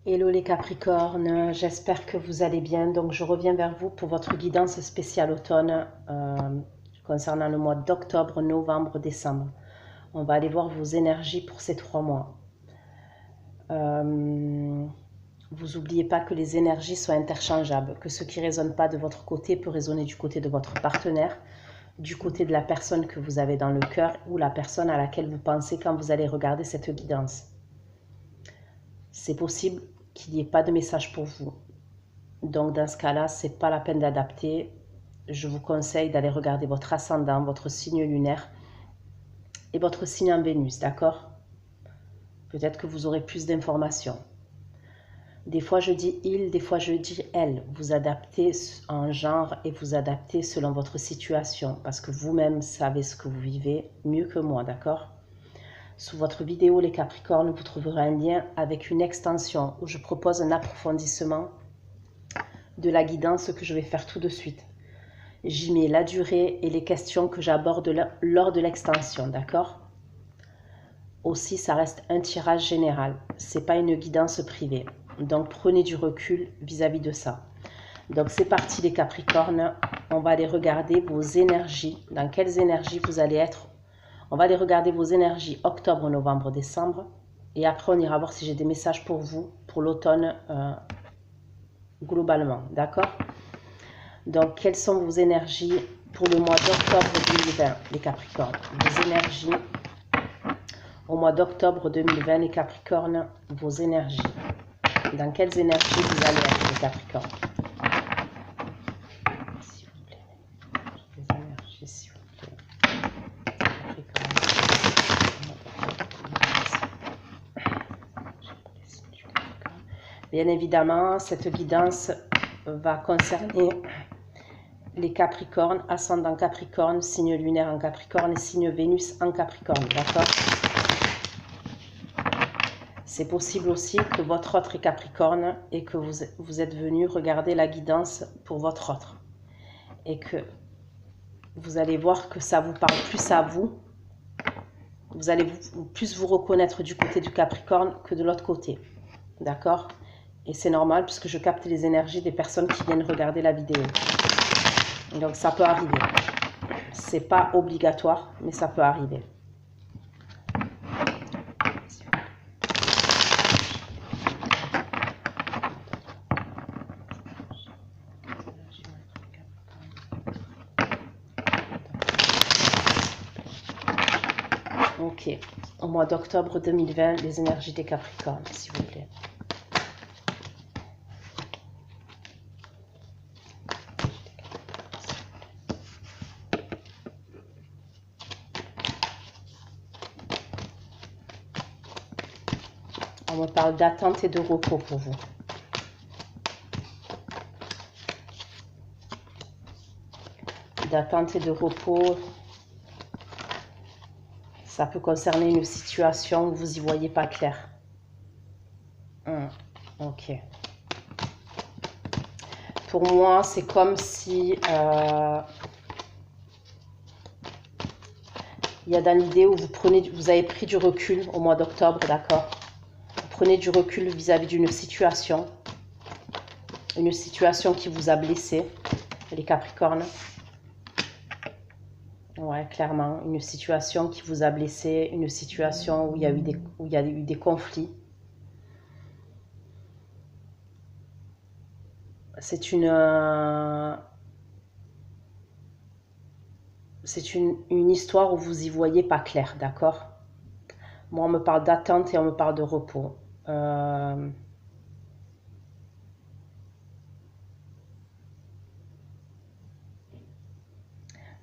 Hello les Capricornes, j'espère que vous allez bien. Donc je reviens vers vous pour votre guidance spéciale automne concernant le mois d'octobre, novembre, décembre. On va aller voir vos énergies pour ces 3 mois. Vous n'oubliez pas que les énergies sont interchangeables, que ce qui ne résonne pas de votre côté peut résonner du côté de votre partenaire, du côté de la personne que vous avez dans le cœur ou la personne à laquelle vous pensez quand vous allez regarder cette guidance. C'est possible qu'il n'y ait pas de message pour vous. Donc dans ce cas-là, ce n'est pas la peine d'adapter. Je vous conseille d'aller regarder votre ascendant, votre signe lunaire et votre signe en Vénus, d'accord? Peut-être que vous aurez plus d'informations. Des fois je dis il, des fois je dis elle. Vous adaptez en genre et vous adaptez selon votre situation parce que vous-même savez ce que vous vivez mieux que moi, d'accord? Sous votre vidéo les Capricornes, vous trouverez un lien avec une extension où je propose un approfondissement de la guidance que je vais faire tout de suite. J'y mets la durée et les questions que j'aborde lors de l'extension, d'accord? Aussi, ça reste un tirage général, c'est pas une guidance privée. Donc prenez du recul vis-à-vis de ça. Donc c'est parti les Capricornes, on va aller regarder vos énergies, dans quelles énergies vous allez être. On va aller regarder vos énergies octobre, novembre, décembre. Et après on ira voir si j'ai des messages pour vous, pour l'automne globalement, d'accord? Donc, quelles sont vos énergies pour le mois d'octobre 2020, les Capricornes? Vos énergies au mois d'octobre 2020, les Capricornes, vos énergies. Dans quelles énergies vous allez être, les Capricornes? S'il vous plaît. Les énergies, s'il vous plaît. Bien évidemment, cette guidance va concerner les Capricornes, ascendant Capricorne, signe lunaire en Capricorne et signe Vénus en Capricorne, d'accord? C'est possible aussi que votre autre est Capricorne et que vous êtes venu regarder la guidance pour votre autre. Et que vous allez voir que ça vous parle plus à vous. Vous allez plus vous reconnaître du côté du Capricorne que de l'autre côté, d'accord? Et c'est normal puisque je capte les énergies des personnes qui viennent regarder la vidéo. Donc ça peut arriver. C'est pas obligatoire, mais ça peut arriver. Ok. Au mois d'octobre 2020, les énergies des Capricornes, s'il vous plaît. On me parle d'attente et de repos pour vous. D'attente et de repos, ça peut concerner une situation où vous n'y voyez pas clair. Ok. Pour moi, c'est comme si il y a dans l'idée où vous avez pris du recul au mois d'octobre, d'accord? Vous prenez du recul vis-à-vis d'une situation qui vous a blessé, les Capricornes. Ouais, clairement, une situation qui vous a blessé, une situation où il y a eu des conflits. C'est une histoire où vous y voyez pas clair, d'accord? Moi, on me parle d'attente et on me parle de repos.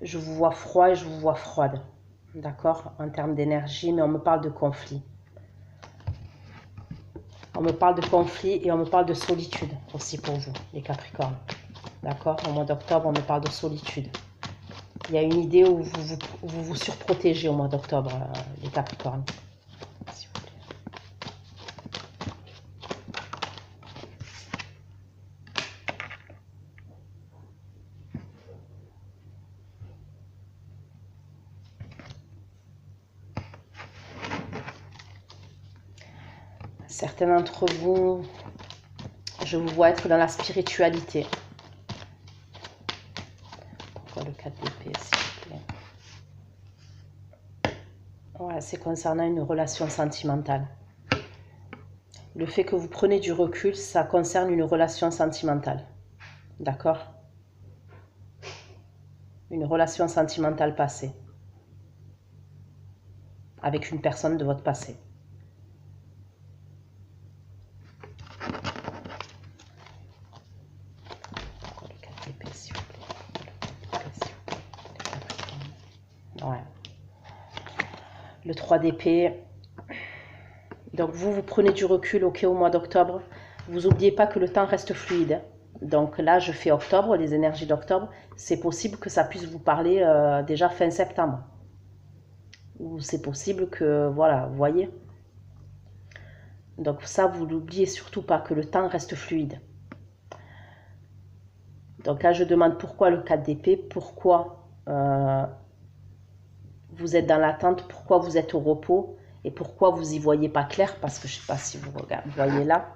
Je vous vois froid et je vous vois froide, d'accord, en termes d'énergie, mais on me parle de conflit. On me parle de conflit et on me parle de solitude aussi pour vous, les Capricornes. D'accord? Au mois d'octobre, on me parle de solitude. Il y a une idée où vous vous surprotégez au mois d'octobre, les Capricornes. S'il vous plaît. Certains d'entre vous Je vous vois être dans la spiritualité. Pourquoi le 4 d'épée, s'il vous plaît? Ouais, c'est concernant une relation sentimentale. Le fait que vous prenez du recul, ça concerne une relation sentimentale. D'accord? Une relation sentimentale passée. Avec une personne de votre passé. Ouais. Le 3 d'épée. Donc vous prenez du recul, ok, au mois d'octobre. Vous n'oubliez pas que le temps reste fluide. Donc là, je fais octobre, les énergies d'octobre. C'est possible que ça puisse vous parler déjà fin septembre. Ou c'est possible que, voilà, vous voyez. Donc ça, vous n'oubliez surtout pas que le temps reste fluide. Donc là, je demande pourquoi le 4 d'épée, pourquoi vous êtes dans l'attente, pourquoi vous êtes au repos et pourquoi vous n'y voyez pas clair, parce que je ne sais pas si vous voyez là,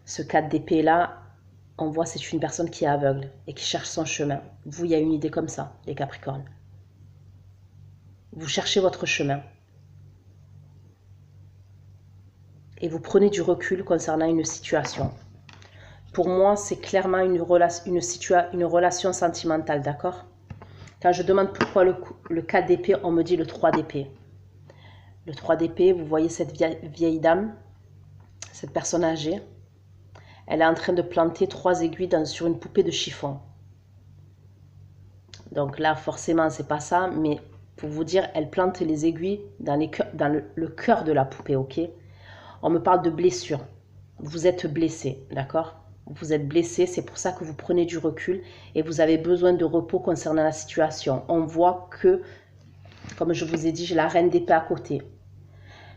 ce 4 d'épée là, on voit c'est une personne qui est aveugle et qui cherche son chemin. Vous, il y a une idée comme ça, les Capricornes. Vous cherchez votre chemin. Et vous prenez du recul concernant une situation. Pour moi, c'est clairement une relation sentimentale, d'accord? Quand je demande pourquoi le 4 d'épée, on me dit le 3 d'épée. Le 3 d'épée, vous voyez cette vieille dame, cette personne âgée. Elle est en train de planter 3 aiguilles sur une poupée de chiffon. Donc là, forcément, c'est pas ça, mais pour vous dire, elle plante les aiguilles dans le cœur de la poupée, ok? On me parle de blessure. Vous êtes blessé, d'accord? Vous êtes blessé, c'est pour ça que vous prenez du recul et vous avez besoin de repos concernant la situation. On voit que, comme je vous ai dit, j'ai la reine d'épée à côté.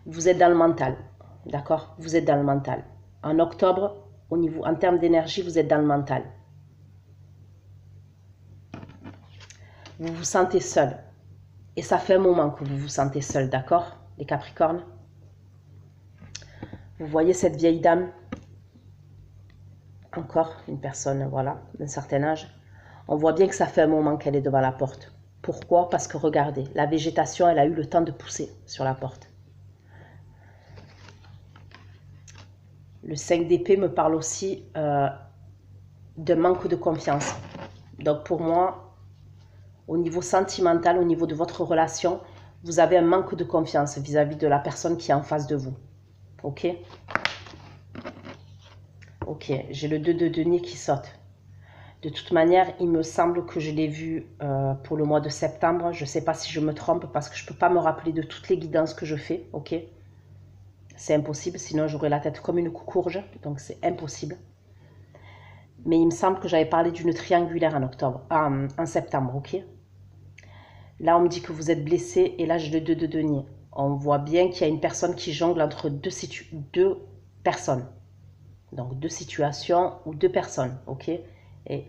Vous êtes dans le mental, d'accord? Vous êtes dans le mental. En octobre, en termes d'énergie, vous êtes dans le mental. Vous vous sentez seul. Et ça fait un moment que vous vous sentez seul, d'accord, les Capricornes? Vous voyez cette vieille dame? Encore une personne, voilà, d'un certain âge. On voit bien que ça fait un moment qu'elle est devant la porte. Pourquoi? Parce que regardez, la végétation, elle a eu le temps de pousser sur la porte. Le 5 d'épée me parle aussi de manque de confiance. Donc pour moi, au niveau sentimental, au niveau de votre relation, vous avez un manque de confiance vis-à-vis de la personne qui est en face de vous. Ok? Ok, j'ai le 2 de denier qui saute. De toute manière, il me semble que je l'ai vu pour le mois de septembre. Je ne sais pas si je me trompe parce que je ne peux pas me rappeler de toutes les guidances que je fais. Ok? C'est impossible, sinon j'aurais la tête comme une coucourge. Donc c'est impossible. Mais il me semble que j'avais parlé d'une triangulaire en septembre. Ok? Là, on me dit que vous êtes blessé et là, j'ai le 2 de denier. On voit bien qu'il y a une personne qui jongle entre deux personnes. Donc, 2 situations ou 2 personnes, ok? Et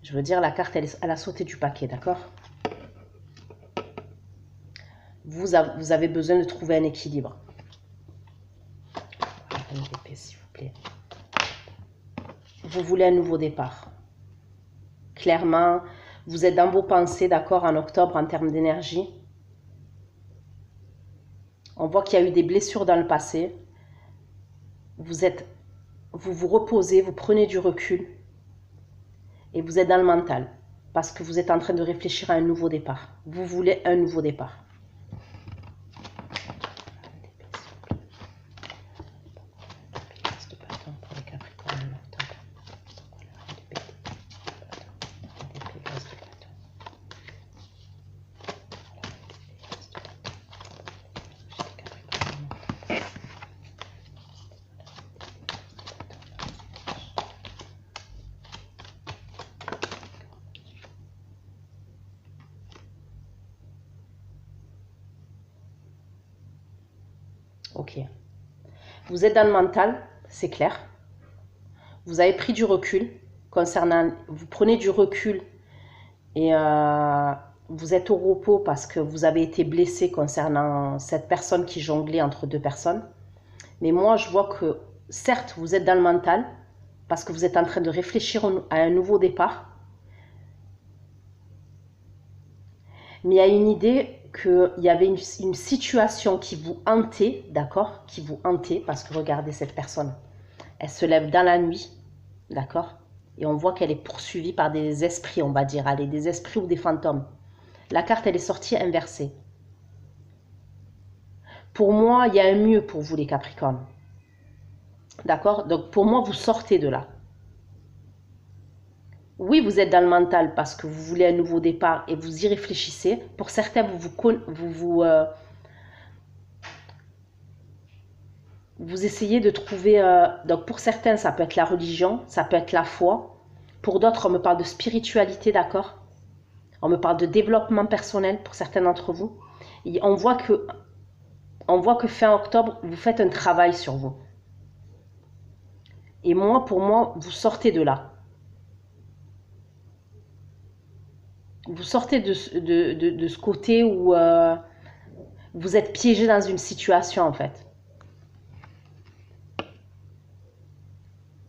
je veux dire, la carte, elle a sauté du paquet, d'accord? Vous avez besoin de trouver un équilibre. S'il vous plaît. Vous voulez un nouveau départ. Clairement, vous êtes dans vos pensées, d'accord, en octobre, en termes d'énergie. On voit qu'il y a eu des blessures dans le passé. Vous vous reposez, vous prenez du recul et vous êtes dans le mental parce que vous êtes en train de réfléchir à un nouveau départ. Vous voulez un nouveau départ. Ok. Vous êtes dans le mental, c'est clair. Vous avez pris du recul concernant... Vous prenez du recul et vous êtes au repos parce que vous avez été blessé concernant cette personne qui jonglait entre 2 personnes. Mais moi, je vois que, certes, vous êtes dans le mental, parce que vous êtes en train de réfléchir à un nouveau départ. Mais il y a une idée qu'il y avait une situation qui vous hantait, d'accord? Qui vous hantait, parce que regardez cette personne. Elle se lève dans la nuit, d'accord? Et on voit qu'elle est poursuivie par des esprits, on va dire. Allez, des esprits ou des fantômes. La carte, elle est sortie inversée. Pour moi, il y a un mieux pour vous, les Capricornes. D'accord? Donc, pour moi, vous sortez de là. Oui, vous êtes dans le mental parce que vous voulez un nouveau départ et vous y réfléchissez. Pour certains, vous essayez de trouver... donc, pour certains, ça peut être la religion, ça peut être la foi. Pour d'autres, on me parle de spiritualité, d'accord? On me parle de développement personnel pour certains d'entre vous. Et on voit que fin octobre, vous faites un travail sur vous. Et moi, pour moi, vous sortez de là. Vous sortez de ce côté où vous êtes piégé dans une situation, en fait.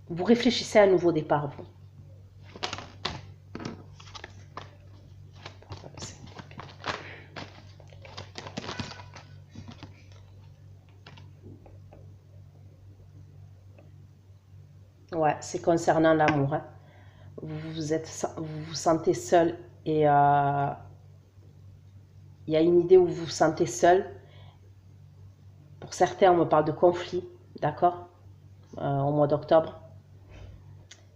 Vous réfléchissez à un nouveau départ, vous. Ouais, c'est concernant l'amour. Hein. Vous vous sentez seul et il y a une idée où vous vous sentez seul. Pour certains, on me parle de conflit, d'accord, au mois d'octobre.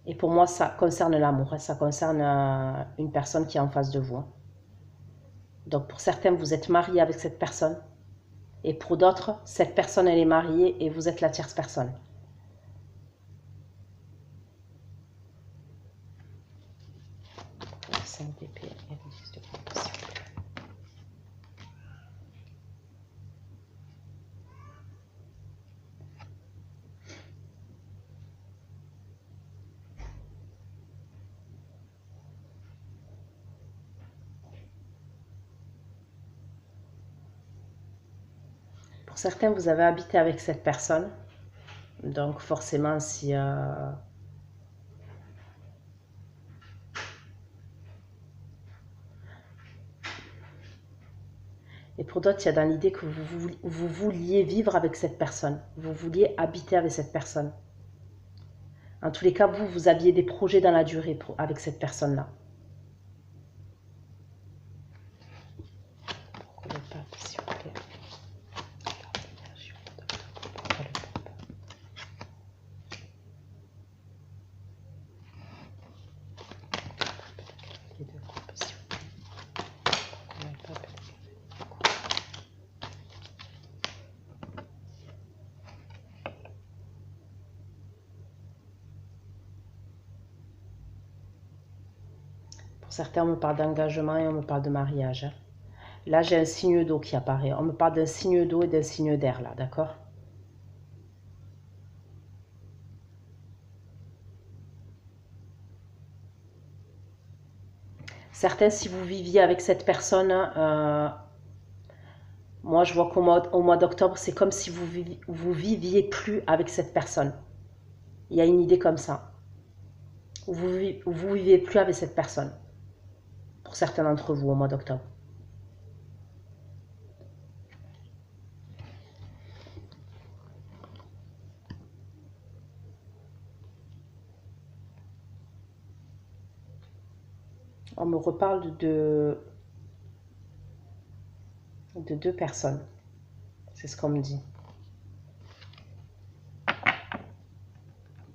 Et pour moi, ça concerne l'amour. Hein. Ça concerne une personne qui est en face de vous. Hein. Donc pour certains, vous êtes marié avec cette personne. Et pour d'autres, cette personne, elle est mariée et vous êtes la tierce personne. Pour certains, vous avez habité avec cette personne. Donc forcément, si... Et pour d'autres, il y a dans l'idée que vous vouliez vivre avec cette personne. Vous vouliez habiter avec cette personne. En tous les cas, vous aviez des projets dans la durée avec cette personne-là. Certains me parlent d'engagement et on me parle de mariage. Hein. Là, j'ai un signe d'eau qui apparaît. On me parle d'un signe d'eau et d'un signe d'air, là, d'accord? Certains, si vous viviez avec cette personne, moi, je vois qu'au mois d'octobre, c'est comme si vous viviez plus avec cette personne. Il y a une idée comme ça. Vous viviez plus avec cette personne. Pour certains d'entre vous, au mois d'octobre. On me reparle de deux personnes. C'est ce qu'on me dit.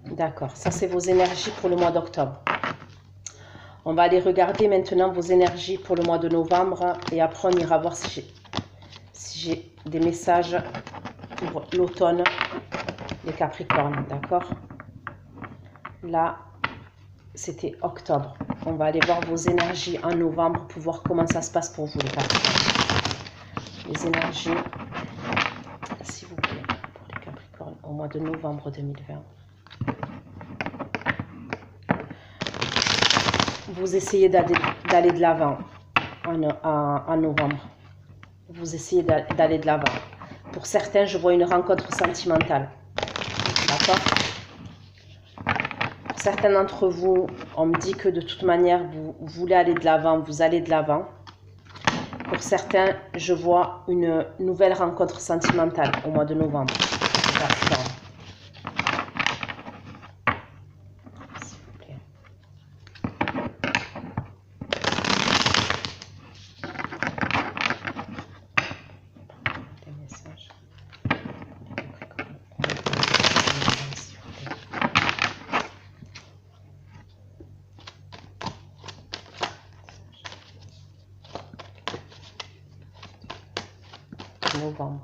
D'accord, ça c'est vos énergies pour le mois d'octobre. On va aller regarder maintenant vos énergies pour le mois de novembre et après on ira voir si j'ai des messages pour l'automne des Capricornes, d'accord? Là, c'était octobre. On va aller voir vos énergies en novembre pour voir comment ça se passe pour vous, les Capricornes. Les énergies, s'il vous plaît, pour les Capricornes au mois de novembre 2020. Vous essayez d'aller de l'avant en novembre. Vous essayez d'aller de l'avant. Pour certains, je vois une rencontre sentimentale. D'accord? certains d'entre vous, on me dit que de toute manière, vous voulez aller de l'avant, vous allez de l'avant. Pour certains, je vois une nouvelle rencontre sentimentale au mois de novembre. S'il vous plaît. Des messages. Novembre.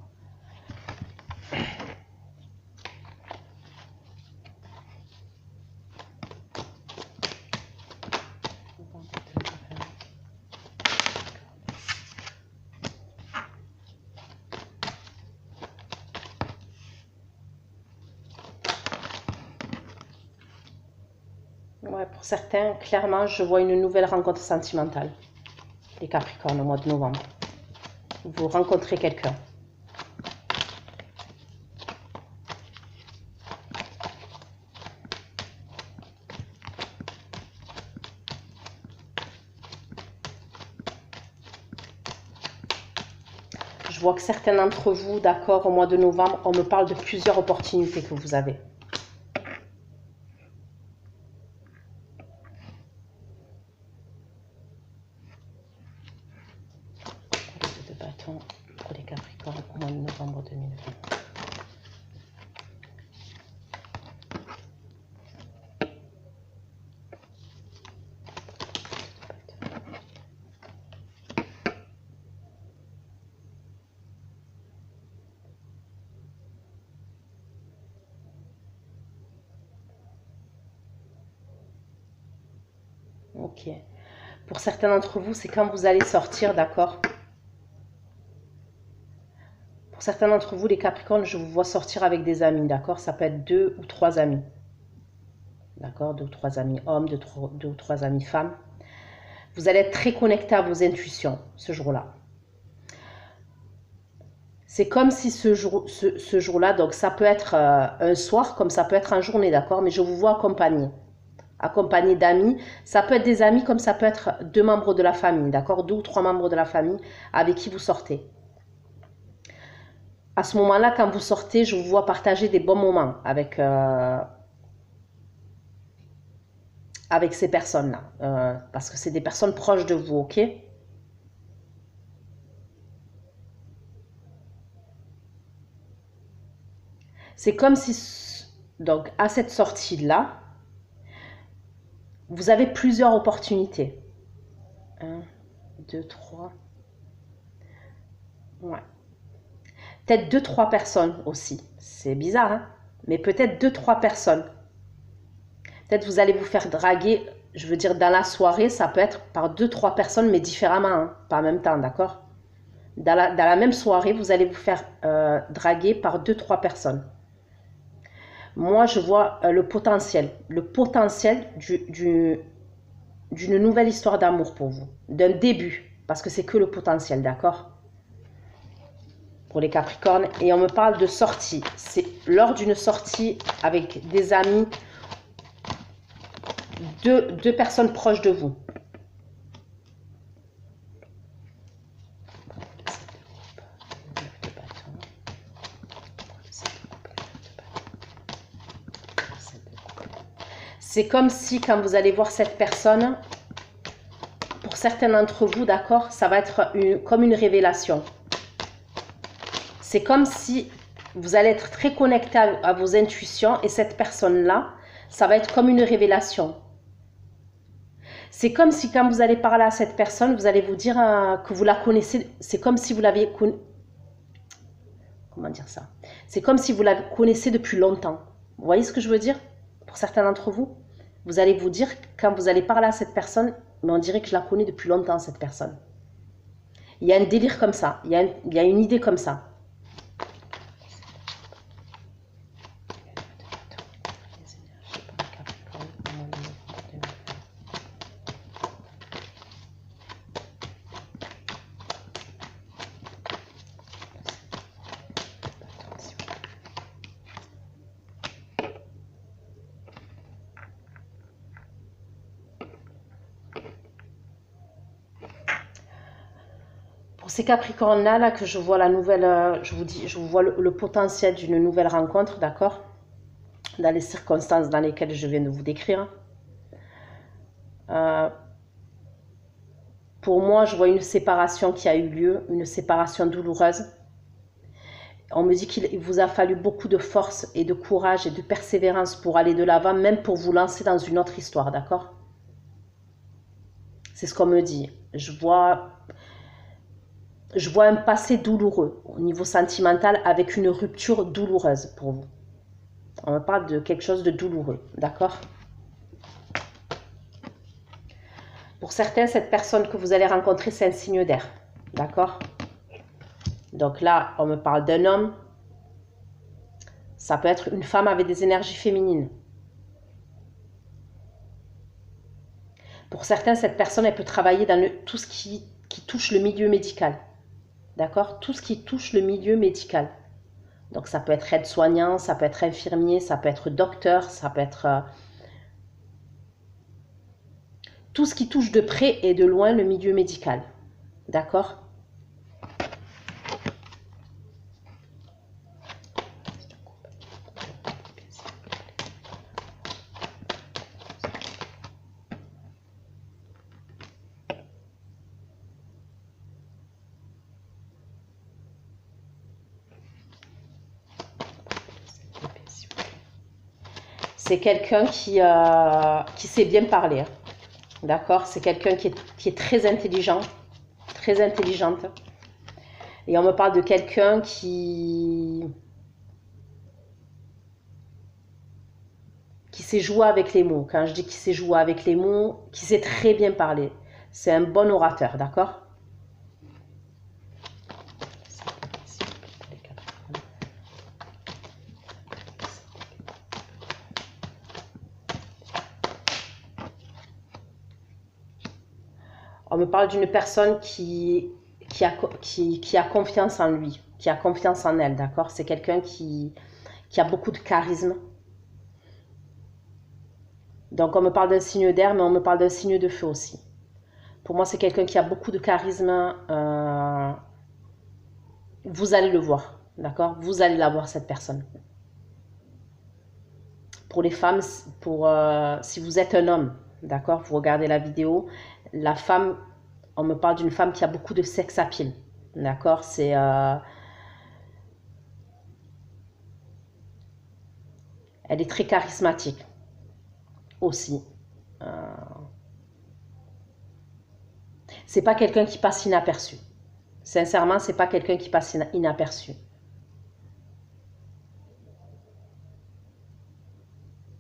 Ouais, pour certains, clairement, je vois une nouvelle rencontre sentimentale. Les Capricornes au mois de novembre. Vous rencontrez quelqu'un. Je vois que certains d'entre vous, d'accord, au mois de novembre, on me parle de plusieurs opportunités que vous avez. De bâton pour les Capricornes au mois de novembre 2020. Ok. Pour certains d'entre vous, c'est quand vous allez sortir, d'accord? Pour certains d'entre vous, les Capricornes, je vous vois sortir avec des amis, d'accord? Ça peut être 2 ou 3 amis. D'accord? 2 ou 3 amis hommes, 2 ou 3 amis femmes. Vous allez être très connecté à vos intuitions ce jour-là. C'est comme si ce jour-là, donc ça peut être un soir, comme ça peut être en journée, d'accord? Mais je vous vois accompagné d'amis. Ça peut être des amis comme ça peut être 2 membres de la famille, d'accord? 2 ou 3 membres de la famille avec qui vous sortez. À ce moment-là, quand vous sortez, je vous vois partager des bons moments avec ces personnes-là. Parce que c'est des personnes proches de vous, ok? C'est comme si, donc, à cette sortie-là, vous avez plusieurs opportunités. 1, 2, 3. Ouais. Peut-être 2, 3 personnes aussi. C'est bizarre, hein? Mais peut-être 2, 3 personnes. Peut-être vous allez vous faire draguer, je veux dire, dans la soirée, ça peut être par 2, 3 personnes, mais différemment, hein? Pas en même temps, d'accord? Dans la même soirée, vous allez vous faire draguer par 2, 3 personnes. Moi, je vois le potentiel d'une nouvelle histoire d'amour pour vous, d'un début, parce que c'est que le potentiel, d'accord? Pour les Capricornes, et on me parle de sortie. C'est lors d'une sortie avec des amis, deux personnes proches de vous. C'est comme si quand vous allez voir cette personne, pour certains d'entre vous, d'accord, ça va être comme une révélation. C'est comme si vous allez être très connecté à vos intuitions et cette personne-là, ça va être comme une révélation. C'est comme si quand vous allez parler à cette personne, vous allez vous dire que vous la connaissez. C'est comme si vous l'aviez connue. Comment dire ça? C'est comme si vous la connaissez depuis longtemps. Vous voyez ce que je veux dire? Pour certains d'entre vous, vous allez vous dire, quand vous allez parler à cette personne, mais on dirait que je la connais depuis longtemps, cette personne. Il y a un délire comme ça, il y a une idée comme ça. Pour ces Capricornes-là, là, que je vois la nouvelle, je vous dis, je vous vois le potentiel d'une nouvelle rencontre, d'accord? Dans les circonstances dans lesquelles je viens de vous décrire. Pour moi, je vois une séparation qui a eu lieu, une séparation douloureuse. On me dit qu'il vous a fallu beaucoup de force et de courage et de persévérance pour aller de l'avant, même pour vous lancer dans une autre histoire, d'accord? C'est ce qu'on me dit. Je vois un passé douloureux au niveau sentimental avec une rupture douloureuse pour vous. On me parle de quelque chose de douloureux, d'accord? Pour certains, cette personne que vous allez rencontrer, c'est un signe d'air, d'accord? Donc là, on me parle d'un homme. Ça peut être une femme avec des énergies féminines. Pour certains, cette personne, elle peut travailler dans tout ce qui touche le milieu médical. D'accord? Tout ce qui touche le milieu médical. Donc ça peut être aide-soignant, ça peut être infirmier, ça peut être docteur, ça peut être... tout ce qui touche de près et de loin le milieu médical. D'accord? C'est quelqu'un qui sait bien parler. D'accord? C'est quelqu'un qui est très intelligent, très intelligente. Et on me parle de quelqu'un qui sait jouer avec les mots. Quand je dis qu'il sait jouer avec les mots, qui sait très bien parler. C'est un bon orateur, d'accord? On me parle d'une personne qui a confiance en lui, qui a confiance en elle, d'accord? C'est quelqu'un qui a beaucoup de charisme. Donc on me parle d'un signe d'air, mais on me parle d'un signe de feu aussi. Pour moi, c'est quelqu'un qui a beaucoup de charisme. Vous allez le voir, d'accord? Vous allez la voir, cette personne. Pour les femmes, si vous êtes un homme, d'accord? Vous regardez la vidéo, la femme, on me parle d'une femme qui a beaucoup de sex appeal, d'accord? Elle est très charismatique aussi. C'est pas quelqu'un qui passe inaperçu. Sincèrement, c'est pas quelqu'un qui passe inaperçu.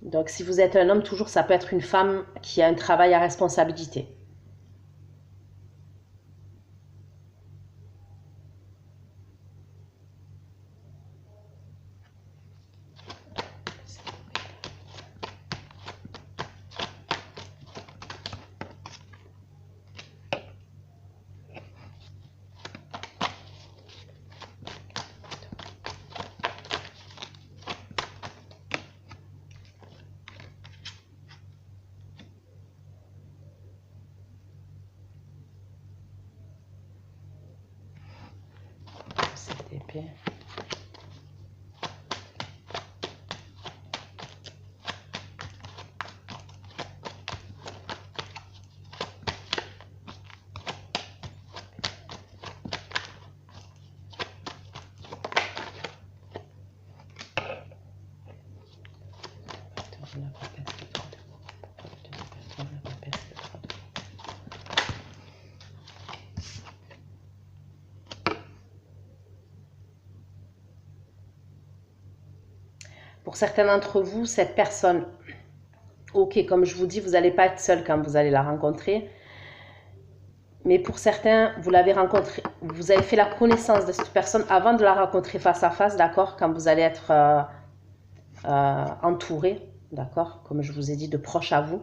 Donc, si vous êtes un homme, toujours, ça peut être une femme qui a un travail à responsabilité. Cette épée. Pour certains d'entre vous, cette personne, ok, comme je vous dis, vous n'allez pas être seul quand vous allez la rencontrer. Mais pour certains, vous l'avez rencontré, vous avez fait la connaissance de cette personne avant de la rencontrer face à face, d'accord? Quand vous allez être entouré, d'accord? Comme je vous ai dit, de proches à vous.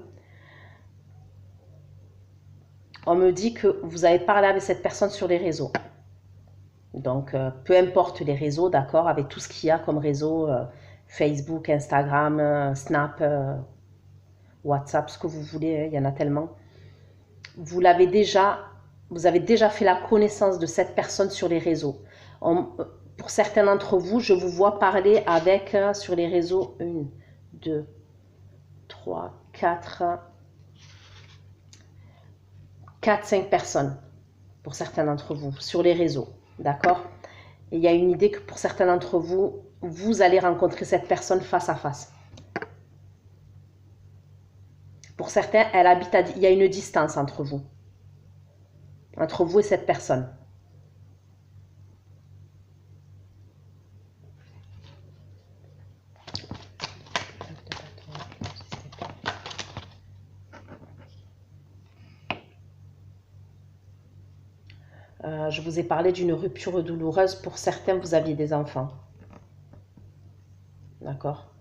On me dit que vous avez parlé avec cette personne sur les réseaux. Donc, peu importe les réseaux, d'accord? Avec tout ce qu'il y a comme réseau, Facebook, Instagram, Snap, WhatsApp, ce que vous voulez, il y en a tellement. Vous l'avez déjà vous avez déjà fait la connaissance de cette personne sur les réseaux. Pour certains d'entre vous, je vous vois parler avec, sur les réseaux, 1, 2, 3, 4, 5 personnes. Pour certains d'entre vous, sur les réseaux. D'accord? Et il y a une idée que pour certains d'entre vous, vous allez rencontrer cette personne face à face. Pour certains, il y a une distance entre vous et cette personne. Je vous ai parlé d'une rupture douloureuse. Pour certains, vous aviez des enfants. D'accord?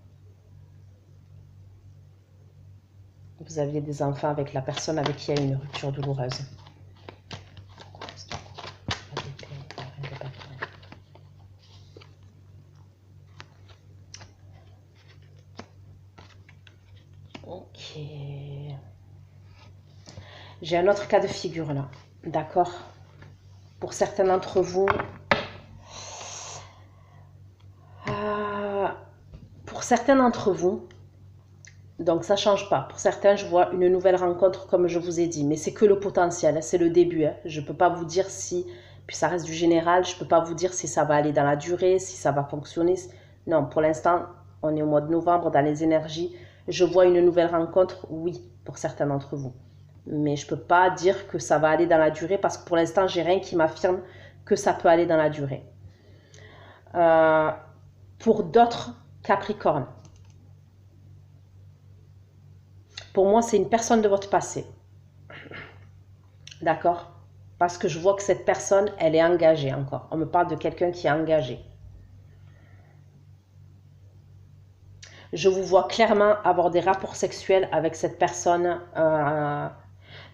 Vous aviez des enfants avec la personne avec qui il y a une rupture douloureuse. Ok. J'ai un autre cas de figure là. D'accord? Pour certains d'entre vous, donc ça ne change pas. Pour certains, je vois une nouvelle rencontre comme je vous ai dit, mais c'est que le potentiel, c'est le début. Je ne peux pas vous dire si, puis ça reste du général, je ne peux pas vous dire si ça va aller dans la durée, si ça va fonctionner. Non, pour l'instant, on est au mois de novembre, dans les énergies. Je vois une nouvelle rencontre, oui, pour certains d'entre vous. Mais je ne peux pas dire que ça va aller dans la durée parce que pour l'instant, j'ai rien qui m'affirme que ça peut aller dans la durée. Pour d'autres Capricornes, pour moi, c'est une personne de votre passé. D'accord? Parce que je vois que cette personne, elle est engagée encore. On me parle de quelqu'un qui est engagé. Je vous vois clairement avoir des rapports sexuels avec cette personne.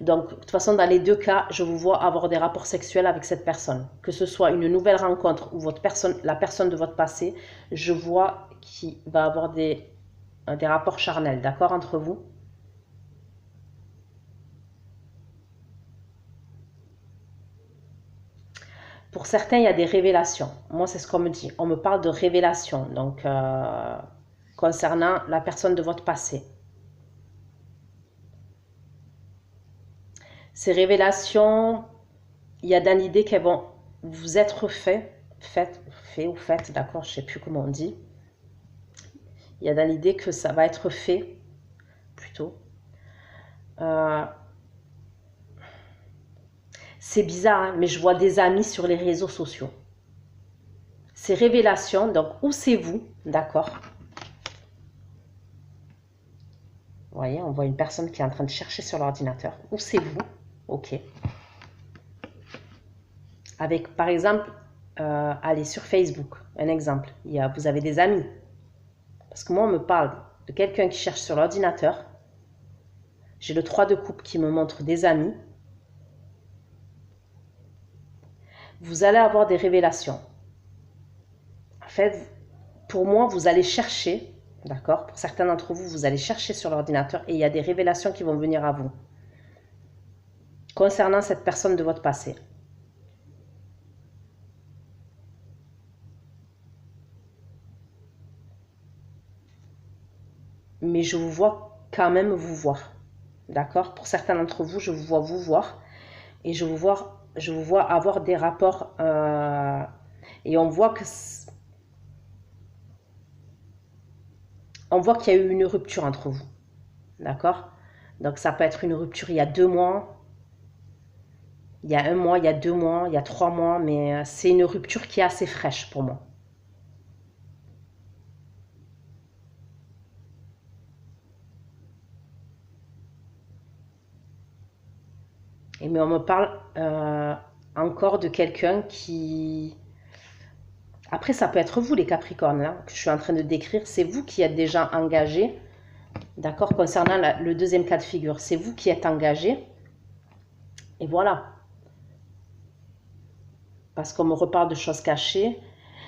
Donc, de toute façon, dans les deux cas, je vous vois avoir des rapports sexuels avec cette personne. Que ce soit une nouvelle rencontre ou la personne de votre passé, je vois qu'il va avoir des rapports charnels, d'accord, entre vous. Pour certains, il y a des révélations. Moi, c'est ce qu'on me dit. On me parle de révélations, donc concernant la personne de votre passé. Ces révélations, il y a dans l'idée qu'elles vont vous être faites, d'accord, je ne sais plus comment on dit. Il y a dans l'idée que ça va être fait, plutôt. C'est bizarre, hein, mais je vois des amis sur les réseaux sociaux. Ces révélations, donc où c'est vous, d'accord? Vous voyez, on voit une personne qui est en train de chercher sur l'ordinateur. Où c'est vous? Ok. Avec, par exemple, allez sur Facebook, un exemple. Vous avez des amis. Parce que moi, on me parle de quelqu'un qui cherche sur l'ordinateur. J'ai le 3 de coupe qui me montre des amis. Vous allez avoir des révélations. En fait, pour moi, vous allez chercher, d'accord? Pour certains d'entre vous, vous allez chercher sur l'ordinateur et il y a des révélations qui vont venir à vous concernant cette personne de votre passé. Mais je vous vois quand même vous voir, d'accord? Pour certains d'entre vous, je vous vois voir et je vous vois avoir des rapports et on voit qu'il y a eu une rupture entre vous, d'accord? Donc ça peut être une rupture il y a 2 mois, il y a 1 mois, il y a 2 mois, il y a 3 mois, mais c'est une rupture qui est assez fraîche pour moi. Mais on me parle encore de quelqu'un qui... Après, ça peut être vous, les Capricornes, là, que je suis en train de décrire. C'est vous qui êtes déjà engagé, d'accord, concernant le deuxième cas de figure. C'est vous qui êtes engagé. Et voilà. Parce qu'on me reparle de choses cachées.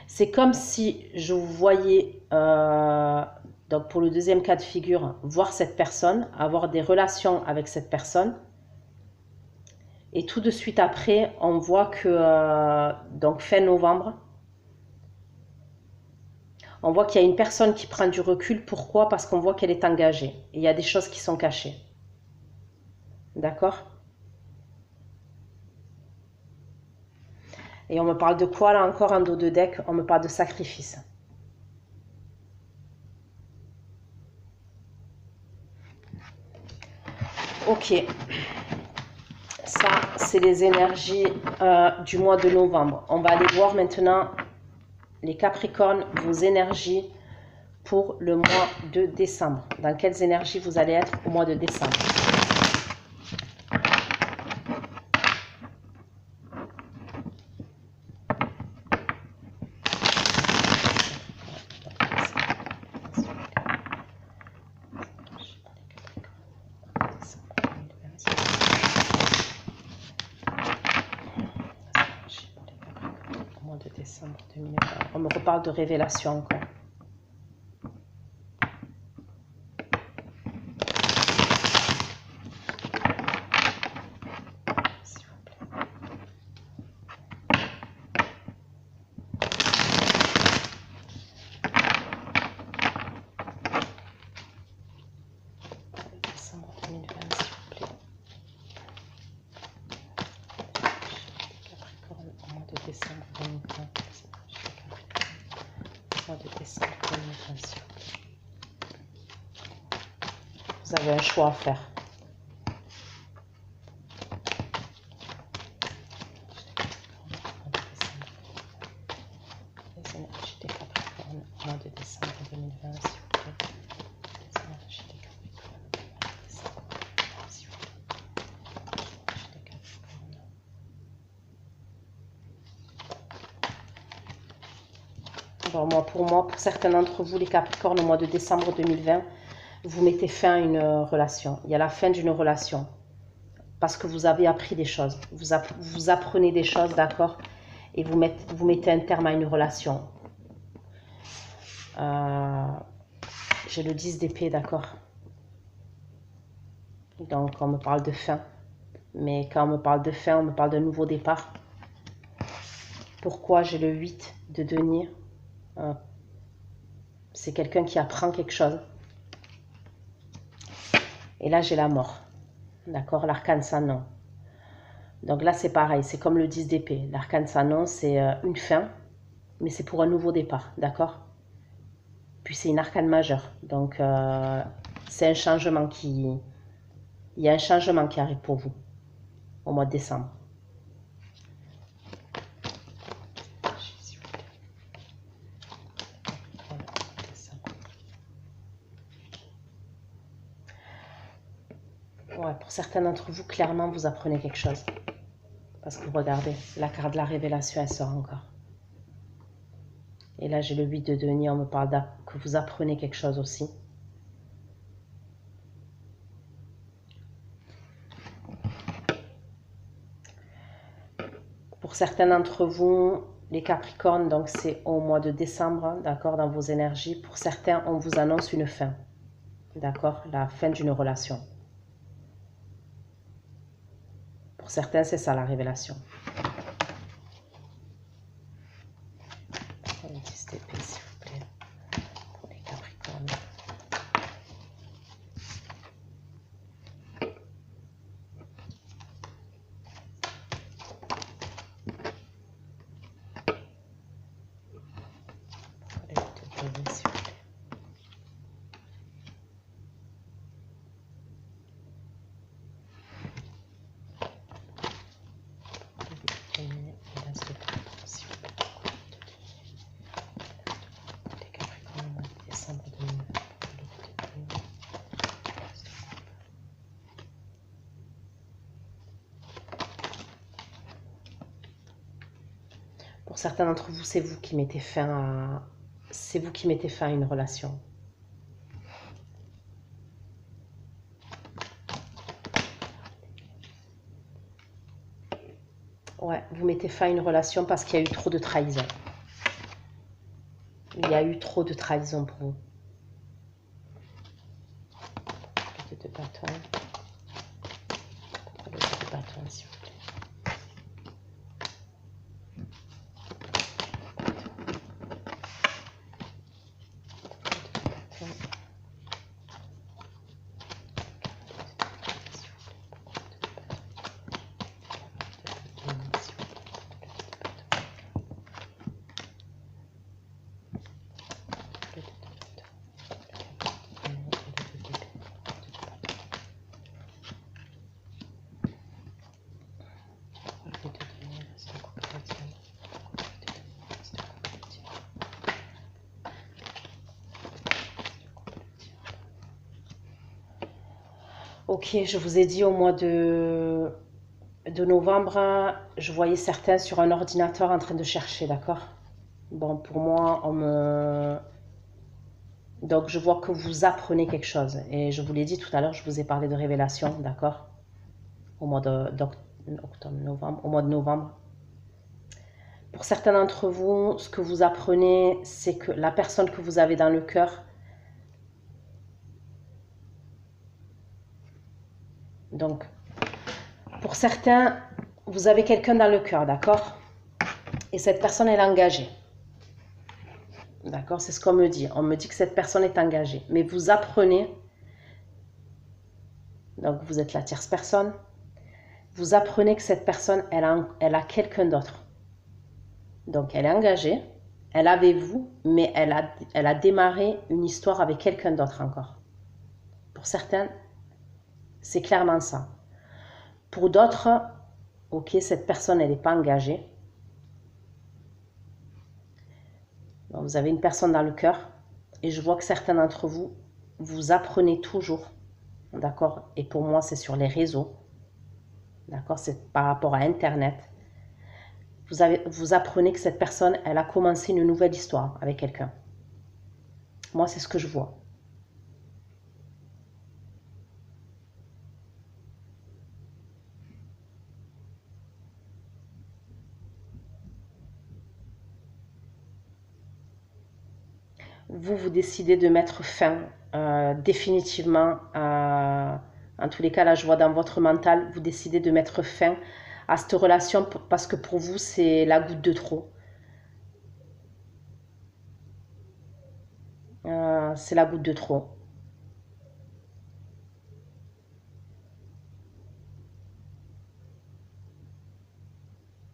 C'est comme si je vous voyais, donc pour le deuxième cas de figure, voir cette personne, avoir des relations avec cette personne. Et tout de suite après, on voit que, donc fin novembre, on voit qu'il y a une personne qui prend du recul. Pourquoi? Parce qu'on voit qu'elle est engagée. Et il y a des choses qui sont cachées. D'accord? Et on me parle de quoi là encore en dos de deck? On me parle de sacrifice. Ok. Ça, c'est les énergies du mois de novembre. On va aller voir maintenant, les Capricornes, vos énergies pour le mois de décembre. Dans quelles énergies vous allez être au mois de décembre? De décembre 2020. On me reparle de révélation encore. S'il vous plaît. Décembre 2020, s'il vous plaît. Capricorne, au mois de décembre 2020. Mois de décembre 2020. Vous avez un choix à faire. Les énergies des Capricornes au mois de décembre 2020, s'il vous plaît. Les énergies des Capricornes au mois de décembre 2020, s'il vous plaît. Les énergies des Capricornes. Bon, pour certains d'entre vous, les Capricornes, au mois de décembre 2020, vous mettez fin à une relation. Il y a la fin d'une relation. Parce que vous avez appris des choses. Vous apprenez des choses, d'accord? Et vous mettez un terme à une relation. J'ai le 10 d'épée, d'accord? Donc, on me parle de fin. Mais quand on me parle de fin, on me parle d'un nouveau départ. Pourquoi j'ai le 8 de denier? C'est quelqu'un qui apprend quelque chose. Et là, j'ai la mort. D'accord? L'arcane sans nom. Donc là, c'est pareil. C'est comme le 10 d'épée. L'arcane sans nom, c'est une fin. Mais c'est pour un nouveau départ. D'accord? Puis c'est une arcane majeure. Donc, c'est un changement qui... Il y a un changement qui arrive pour vous au mois de décembre. Ouais, pour certains d'entre vous, clairement, vous apprenez quelque chose. Parce que regardez, la carte de la révélation, elle sort encore. Et là, j'ai le 8 de denier, on me parle que vous apprenez quelque chose aussi. Pour certains d'entre vous, les Capricornes, donc c'est au mois de décembre, d'accord, dans vos énergies. Pour certains, on vous annonce une fin, d'accord, la fin d'une relation. Pour certains, c'est ça la révélation. Le 10 d'épée, s'il vous plaît, pour les Capricornes. Pour les 8 de denier, s'il vous plaît. Pour certains d'entre vous, c'est vous qui mettez fin à... C'est vous qui mettez fin à une relation. Ouais, vous mettez fin à une relation parce qu'il y a eu trop de trahison. Il y a eu trop de trahison pour vous. Le 2 de bâton. Le 2 de bâton, s'il vous plaît. Ok, je vous ai dit au mois de novembre, je voyais certains sur un ordinateur en train de chercher, d'accord? Bon, pour moi, donc je vois que vous apprenez quelque chose. Et je vous l'ai dit tout à l'heure, je vous ai parlé de révélation, d'accord? Au mois d'octobre, novembre, au mois de novembre. Pour certains d'entre vous, ce que vous apprenez, c'est que la personne que vous avez dans le cœur, donc pour certains, vous avez quelqu'un dans le cœur, d'accord? Et cette personne, elle est engagée. D'accord? C'est ce qu'on me dit. On me dit que cette personne est engagée. Mais vous apprenez, donc vous êtes la tierce personne, vous apprenez que cette personne, elle a quelqu'un d'autre. Donc elle est engagée, elle avait vous, mais elle a démarré une histoire avec quelqu'un d'autre encore. Pour certains, c'est clairement ça. Pour d'autres, ok, cette personne, elle n'est pas engagée. Donc, vous avez une personne dans le cœur et je vois que certains d'entre vous, vous apprenez toujours, d'accord? Et pour moi, c'est sur les réseaux, d'accord? C'est par rapport à Internet. Vous apprenez que cette personne, elle a commencé une nouvelle histoire avec quelqu'un. Moi, c'est ce que je vois. Vous décidez de mettre fin définitivement en tous les cas, là, je vois dans votre mental, vous décidez de mettre fin à cette relation parce que pour vous, c'est la goutte de trop. C'est la goutte de trop.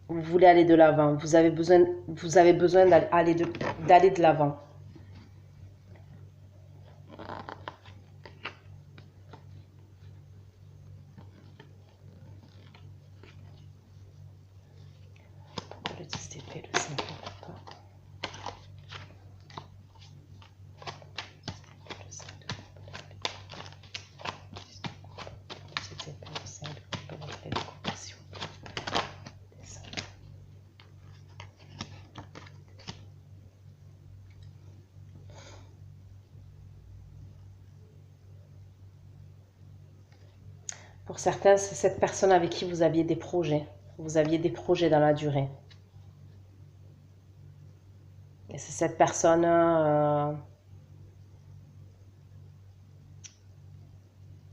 Vous voulez aller de l'avant. Vous avez besoin d'aller de l'avant. Le 10 d'épée, le 5 de coupe. Le 5 de coupe, le 10 d'épée, le 5 de coupe, la clé de coupe, s'il vous plaît. Descendez. Pour certains, c'est cette personne avec qui vous aviez des projets. Vous aviez des projets dans la durée. Et c'est cette personne...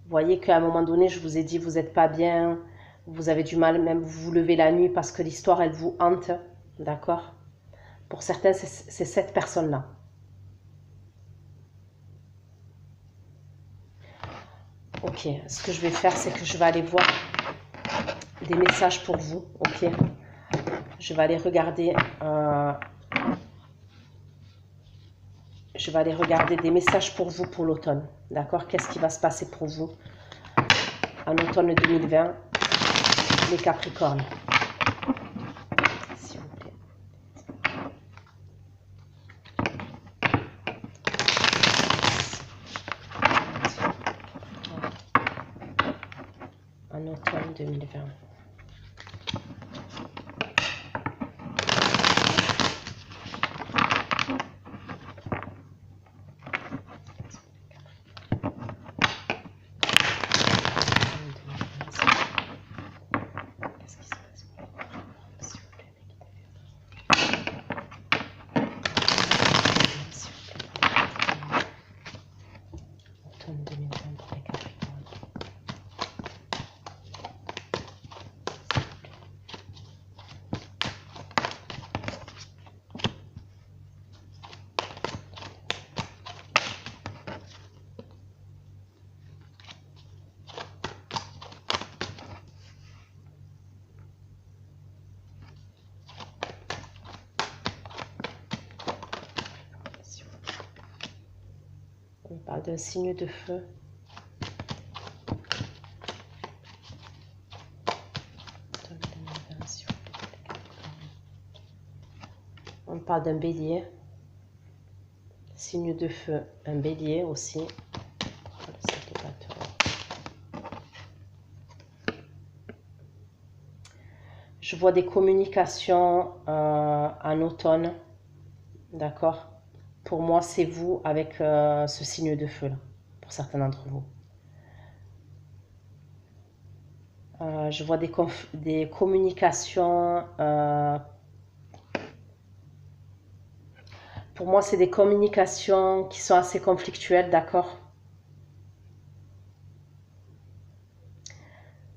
vous voyez qu'à un moment donné, je vous ai dit, vous n'êtes pas bien, vous avez du mal, même vous vous levez la nuit parce que l'histoire, elle vous hante, d'accord? Pour certains, c'est cette personne-là. Ok, ce que je vais faire, c'est que je vais aller voir des messages pour vous, ok? Je vais aller regarder... je vais aller regarder des messages pour vous pour l'automne, d'accord? Qu'est-ce qui va se passer pour vous en automne 2020, les Capricornes, s'il vous plaît. En automne 2020. On parle d'un signe de feu. On parle d'un bélier. Signe de feu, un bélier aussi. Le 7 de bâton. Je vois des communications en automne, d'accord? Pour moi, c'est vous avec ce signe de feu là, pour certains d'entre vous. Je vois des communications. Pour moi, c'est des communications qui sont assez conflictuelles, d'accord?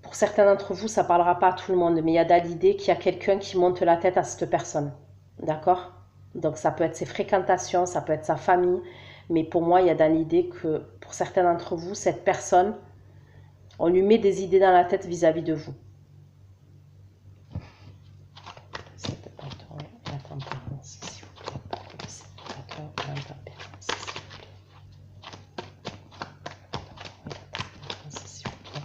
Pour certains d'entre vous, ça ne parlera pas à tout le monde, mais il y a dans l'idée qu'il y a quelqu'un qui monte la tête à cette personne, d'accord? Donc ça peut être ses fréquentations, ça peut être sa famille, mais pour moi, il y a dans l'idée que pour certains d'entre vous, cette personne, on lui met des idées dans la tête vis-à-vis de vous. Cette patron et la tempérance, s'il vous plaît. Cette patron et la tempérance, s'il vous plaît. Et la tempérance, s'il vous plaît.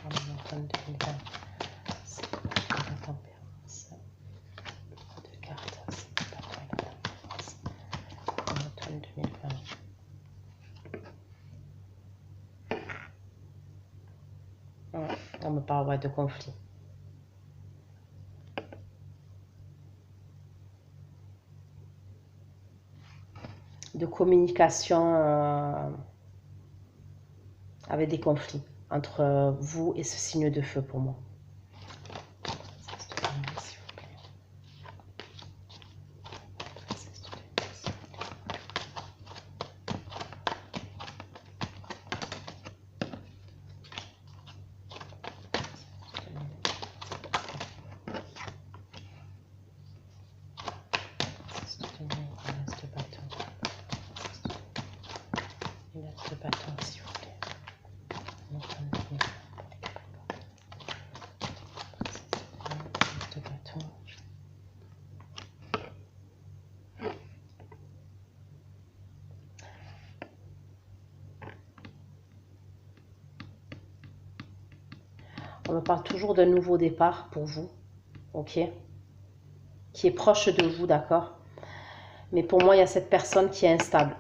En automne 2020, c'est la tempérance. De cartes, c'est la patron et la tempérance. En automne 2020. On me parle de conflit. De communication avec des conflits entre vous et ce signe de feu pour moi. On me parle toujours d'un nouveau départ pour vous, ok? Qui est proche de vous, d'accord? Mais pour moi, il y a cette personne qui est instable,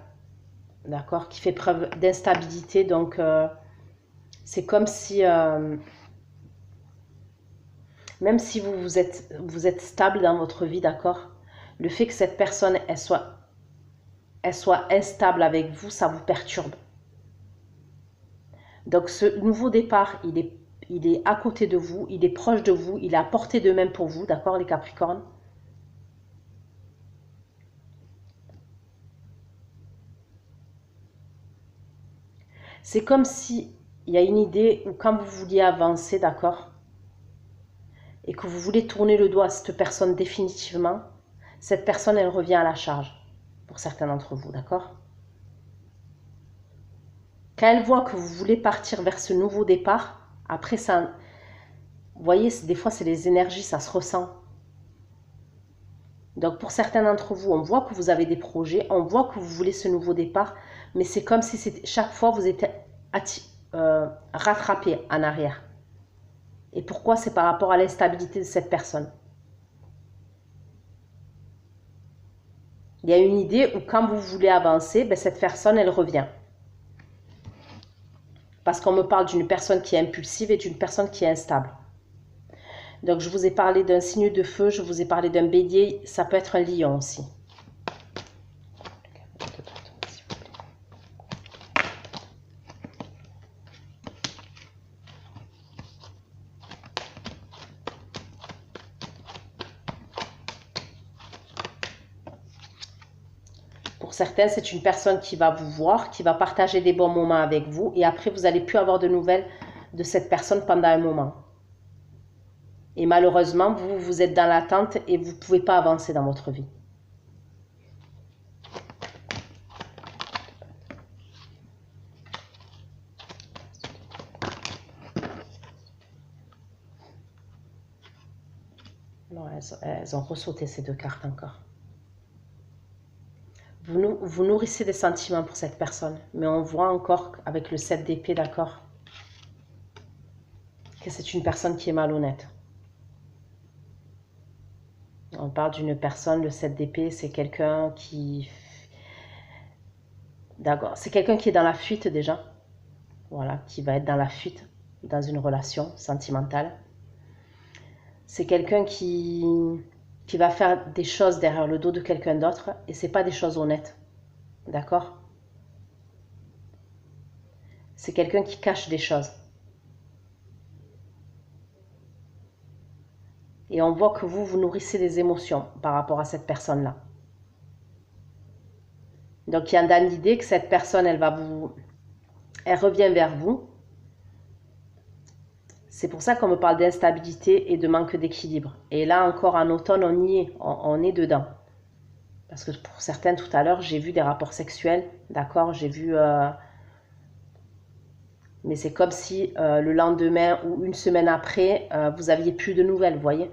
d'accord? Qui fait preuve d'instabilité, donc c'est comme si, même si vous êtes stable dans votre vie, d'accord? Le fait que cette personne, elle soit instable avec vous, ça vous perturbe. Donc ce nouveau départ, il est à côté de vous, il est proche de vous, il est à portée de main pour vous, d'accord les Capricornes? C'est comme si il y a une idée où quand vous vouliez avancer, d'accord? Et que vous voulez tourner le doigt à cette personne définitivement, cette personne, elle revient à la charge, pour certains d'entre vous, d'accord? Quand elle voit que vous voulez partir vers ce nouveau départ, après ça, vous voyez, des fois c'est les énergies, ça se ressent. Donc pour certains d'entre vous, on voit que vous avez des projets, on voit que vous voulez ce nouveau départ, mais c'est comme si chaque fois vous êtes rattrapé en arrière. Et pourquoi? C'est par rapport à l'instabilité de cette personne. Il y a une idée où quand vous voulez avancer, ben cette personne, elle revient. Parce qu'on me parle d'une personne qui est impulsive et d'une personne qui est instable. Donc je vous ai parlé d'un signe de feu, je vous ai parlé d'un bélier, ça peut être un lion aussi. Pour certains, c'est une personne qui va vous voir, qui va partager des bons moments avec vous, et après, vous n'allez plus avoir de nouvelles de cette personne pendant un moment. Et malheureusement, vous êtes dans l'attente et vous ne pouvez pas avancer dans votre vie. Non, elles ont ressauté ces deux cartes encore. Vous nourrissez des sentiments pour cette personne, mais on voit encore avec le 7 d'épée, d'accord, que c'est une personne qui est malhonnête. On parle d'une personne, le 7 d'épée, c'est quelqu'un qui... D'accord, c'est quelqu'un qui est dans la fuite déjà. Voilà, qui va être dans la fuite. dans une relation sentimentale. C'est quelqu'un qui va faire des choses derrière le dos de quelqu'un d'autre et c'est pas des choses honnêtes. D'accord? C'est quelqu'un qui cache des choses. Et on voit que vous nourrissez des émotions par rapport à cette personne-là. Donc il y a dans l'idée que cette personne, elle revient vers vous. C'est pour ça qu'on me parle d'instabilité et de manque d'équilibre. Et là encore en automne, on y est, on est dedans. Parce que pour certains, tout à l'heure, j'ai vu des rapports sexuels, d'accord? J'ai vu... mais c'est comme si le lendemain ou une semaine après, vous n'aviez plus de nouvelles, vous voyez?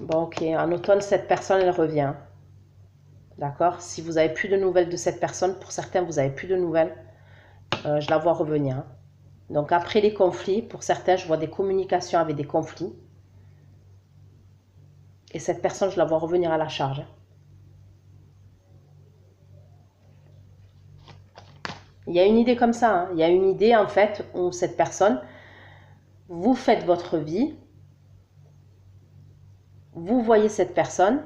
Bon, ok. En automne, cette personne, elle revient. D'accord? Si vous n'avez plus de nouvelles de cette personne, pour certains, vous n'avez plus de nouvelles, je la vois revenir. Donc, après les conflits, pour certains, je vois des communications avec des conflits. Et cette personne, je la vois revenir à la charge. Il y a une idée comme ça. Hein. Il y a une idée, en fait, où cette personne, vous faites votre vie, vous voyez cette personne,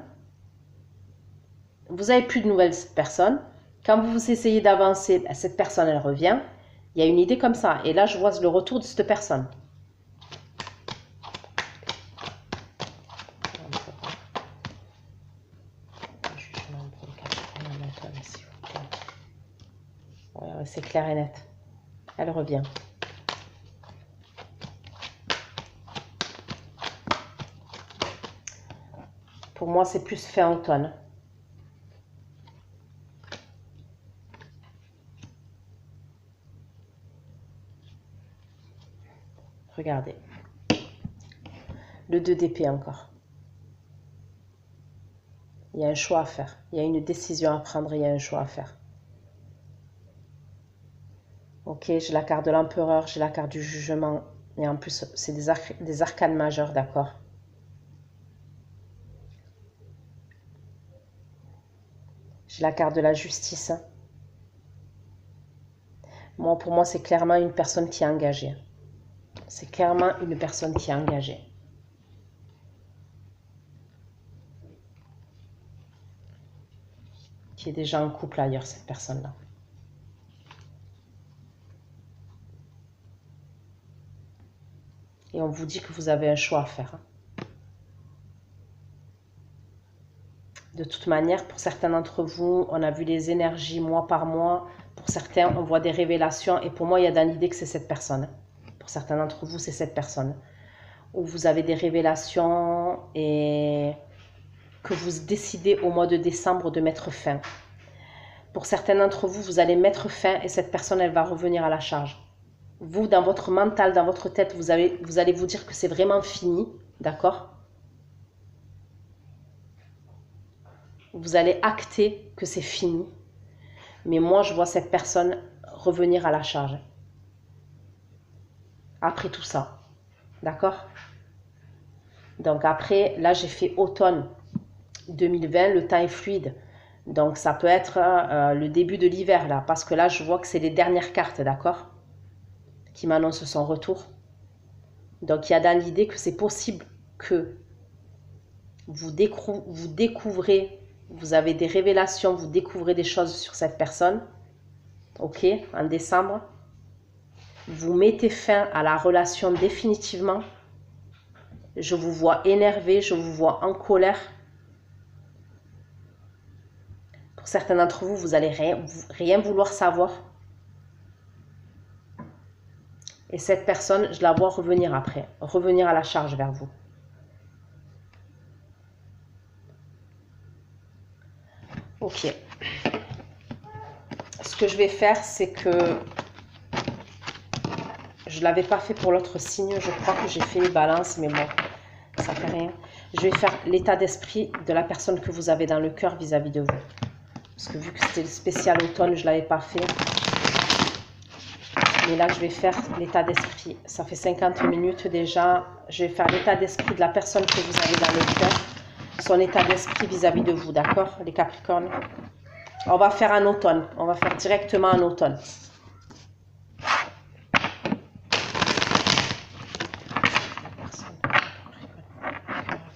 vous n'avez plus de nouvelles de cette personne. Quand vous essayez d'avancer, cette personne, elle revient. Il y a une idée comme ça. Et là, je vois le retour de cette personne. Ouais, c'est clair et net. Elle revient. Pour moi, c'est plus fin automne. Regardez. Le 2 d'épée encore. Il y a un choix à faire. Il y a une décision à prendre. Il y a un choix à faire. Ok, j'ai la carte de l'empereur. J'ai la carte du jugement. Et en plus, c'est des arcanes majeures, d'accord? J'ai la carte de la justice. Moi, pour moi, c'est clairement une personne qui est engagée. C'est clairement une personne qui est engagée. Qui est déjà en couple ailleurs, cette personne-là. Et on vous dit que vous avez un choix à faire. De toute manière, pour certains d'entre vous, on a vu les énergies mois par mois. Pour certains, on voit des révélations. Et pour moi, il y a dans l'idée que c'est cette personne. Pour certains d'entre vous, c'est cette personne. Où vous avez des révélations et que vous décidez au mois de décembre de mettre fin. Pour certains d'entre vous, vous allez mettre fin et cette personne, elle va revenir à la charge. Vous, dans votre mental, dans votre tête, vous allez vous dire que c'est vraiment fini, d'accord? Vous allez acter que c'est fini. Mais moi, je vois cette personne revenir à la charge. Après tout ça. D'accord? Donc après, là, j'ai fait automne 2020. Le temps est fluide. Donc ça peut être le début de l'hiver, là. Parce que là, je vois que c'est les dernières cartes, d'accord? Qui m'annoncent son retour. Donc il y a dans l'idée que c'est possible que vous découvrez, vous avez des révélations, vous découvrez des choses sur cette personne, ok, en décembre. Vous mettez fin à la relation définitivement. Je vous vois énervé, je vous vois en colère. Pour certains d'entre vous, vous n'allez rien vouloir savoir. Et cette personne, je la vois revenir après, revenir à la charge vers vous. Ok. Ce que je vais faire, c'est que je ne l'avais pas fait pour l'autre signe. Je crois que j'ai fait les balances, mais bon, ça fait rien. Je vais faire l'état d'esprit de la personne que vous avez dans le cœur vis-à-vis de vous. Parce que vu que c'était le spécial automne, je ne l'avais pas fait. Mais là, je vais faire l'état d'esprit. Ça fait 50 minutes déjà. Je vais faire l'état d'esprit de la personne que vous avez dans le cœur. Son état d'esprit vis-à-vis de vous, d'accord, les Capricornes? On va faire un automne. On va faire directement un automne.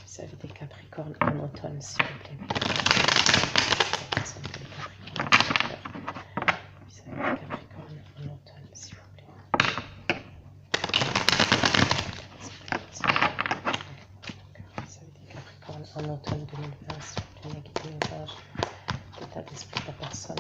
Vis-à-vis des Capricornes en automne, s'il vous plaît. En automne 2020, s'il vous plaît, guidez message, l'état d'esprit de la personne.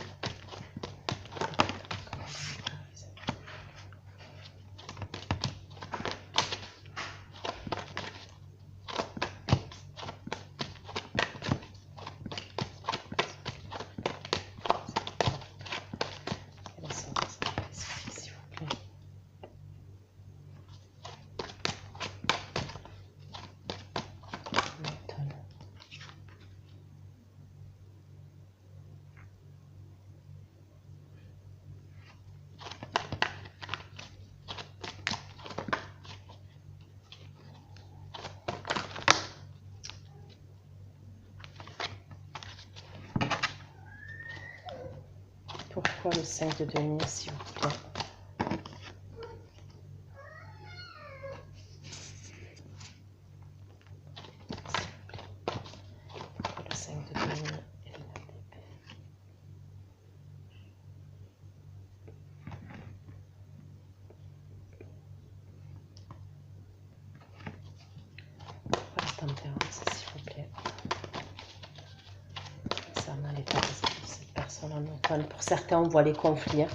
Pourquoi le 5 de denier, s'il vous plaît? Pourquoi le 5 de denier et le 9 d'épée? Pourquoi la tempérance, s'il vous plaît? Concernant l'état d'esprit de cette personne en automne. Pour certains, on voit les conflits.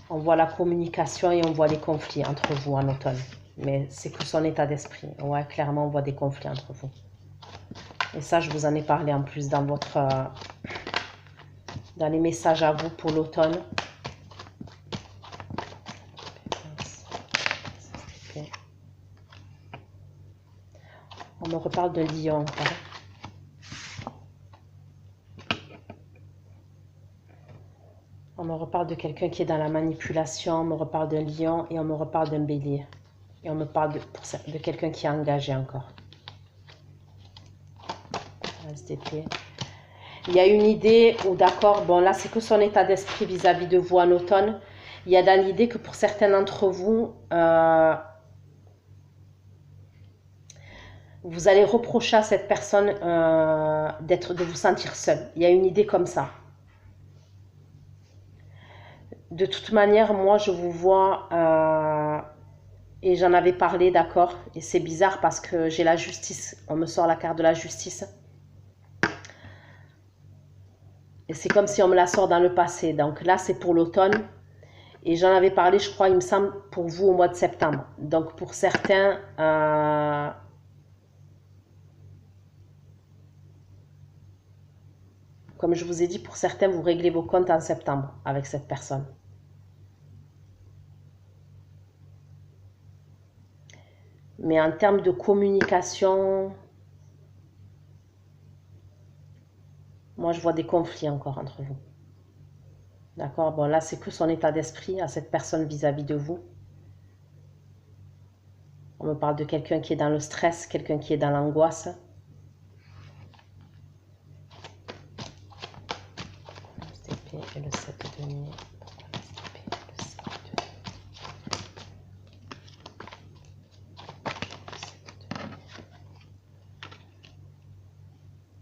On voit la communication et on voit les conflits entre vous en automne. Mais c'est que son état d'esprit. Ouais, clairement, on voit des conflits entre vous. Et ça, je vous en ai parlé en plus dans dans les messages à vous pour l'automne. On me reparle de lion encore. On me reparle de quelqu'un qui est dans la manipulation, on me reparle d'un lion et on me reparle d'un bélier. Et on me parle de quelqu'un qui est engagé encore. SDP. Il y a une idée où, d'accord, bon là c'est que son état d'esprit vis-à-vis de vous en automne. Il y a dans l'idée que pour certains d'entre vous, vous allez reprocher à cette personne de vous sentir seul. Il y a une idée comme ça. De toute manière, moi, je vous vois, et j'en avais parlé, d'accord, et c'est bizarre parce que j'ai la justice, on me sort la carte de la justice. Et c'est comme si on me la sort dans le passé. Donc là, c'est pour l'automne. Et j'en avais parlé, je crois, il me semble, pour vous au mois de septembre. Donc pour certains, comme je vous ai dit, pour certains, vous réglez vos comptes en septembre avec cette personne. Mais en termes de communication, moi, je vois des conflits encore entre vous. D'accord? Bon, là, c'est que son état d'esprit à cette personne vis-à-vis de vous. On me parle de quelqu'un qui est dans le stress, quelqu'un qui est dans l'angoisse. Et le 7 de denier.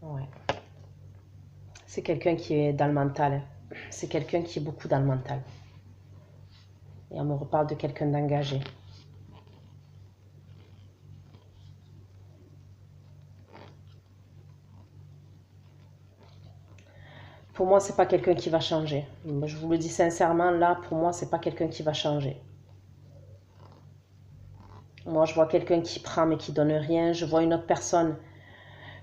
Ouais. C'est quelqu'un qui est dans le mental. C'est quelqu'un qui est beaucoup dans le mental. Et on me reparle de quelqu'un d'engagé. Pour moi, c'est pas quelqu'un qui va changer. Je vous le dis sincèrement, là, pour moi, c'est pas quelqu'un qui va changer. Moi, je vois quelqu'un qui prend mais qui donne rien. Je vois une autre personne.